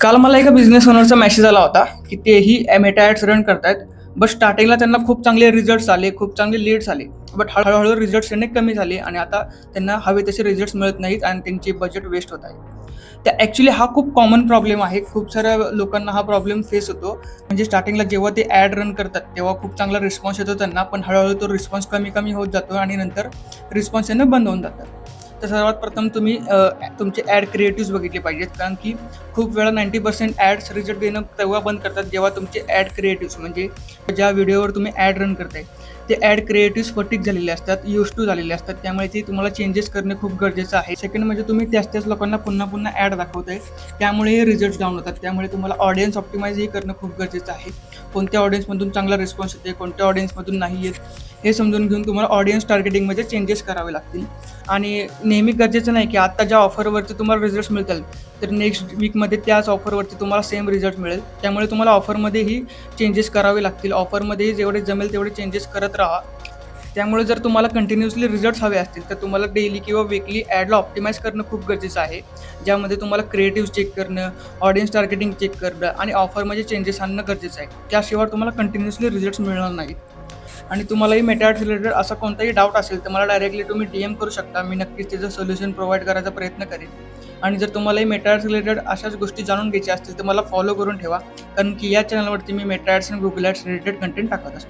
काल मला एका बिझनेस ओनरचा मेसेज आला होता, की तेही मेटा ॲड्स रन करतायत. बट स्टार्टिंगला त्यांना खूप चांगले रिझल्ट्स आले, खूप चांगले लीड्स आले. बट हळू-हळू रिझल्ट्स त्यांनी कमी झाले आणि आता त्यांना हवे तसे रिझल्ट्स मिळत नाहीत आणि त्यांची बजेट वेस्ट होत आहे. तर ॲक्चुअली हा खूप कॉमन प्रॉब्लेम आहे. खूप साऱ्या लोकांना हा प्रॉब्लेम फेस होतो. म्हणजे स्टार्टिंगला जेव्हा ते ॲड रन करतात, तेव्हा खूप चांगला रिस्पॉन्स येतो त्यांना, पण हळू तो रिस्पॉन्स कमी-कमी होत जातो आणि नंतर रिस्पॉन्स येणं बंद होऊन जातं. तर सर्वात प्रथम तुम्ही तुमचे ॲड क्रिएटिव्हज बघितले पाहिजेत, कारण की खूप वेळा 90% ॲड्स रिझल्ट देणं तेव्हा बंद करतात, जेव्हा तुमचे ॲड क्रिएटिव्हज म्हणजे ज्या व्हिडिओवर तुम्ही ॲड रन करताय, ते ॲड क्रिएटिव्हज फटीग झालेले असतात, यूज टू झालेले असतात. त्यामुळे ते तुम्हाला चेंजेस करणे खूप गरजेचं आहे. सेकंड म्हणजे तुम्ही त्याच लोकांना पुन्हा-पुन्हा ॲड दाखवताय, त्यामुळेही रिझल्ट्स डाऊन होतात. त्यामुळे तुम्हाला ऑडियन्स ऑप्टिमाइजही करणं खूप गरजेचं आहे. कोणत्या ऑडियन्समधून चांगला रिस्पॉन्स येते, कोणत्या ऑडियन्समधून नाही येत, हे समजून घेऊन तुम्हाला ऑडियन्स टार्गेटिंगमध्ये चेंजेस करावे लागतील. आणि नेहमी गरजेचं नाही, की आता ज्या ऑफरवरती तुम्हाला रिझल्ट्स मिळतील, तर नेक्स्ट वीकमध्ये त्याच ऑफरवरती तुम्हाला सेम रिझल्ट मिळेल. त्यामुळे तुम्हाला ऑफरमध्येही चेंजेस करावे लागतील. ऑफरमध्येही जेवढे जमेल तेवढे चेंजेस करत राहा. त्यामुळे जर तुम्हाला कंटिन्युअसली रिझल्ट्स हवे असतील, तर तुम्हाला डेली किंवा वीकली ॲडला ऑप्टिमाइज करणं खूप गरजेचं आहे. ज्यामध्ये तुम्हाला क्रिएटिव्ह चेक करणं, ऑडियन्स टार्गेटिंग चेक करणं आणि ऑफरमध्ये चेंजेस आणणं गरजेचं आहे. त्याशिवाय तुम्हाला कंटिन्युअसली रिझल्ट्स मिळणार नाहीत. आणि तुम्हालाही मेटा ॲड्स रिलेटेड असा कोणताही डाऊट असेल, तर मला डायरेक्टली तुम्ही DM करू शकता. मी नक्कीच त्याचं सोल्युशन प्रोव्हाईड करायचा प्रयत्न करेन. आणि जर तुम्हालाही मेटा ॲड्स रिलेटेड अशाच गोष्टी जाणून घ्यायच्या असतील, तर मला फॉलो करून ठेवा. कारण की या चॅनलवरती मी मेटा ॲड्स आणि Google ॲड्स रिलेटेड कंटेंट टाकत असतो.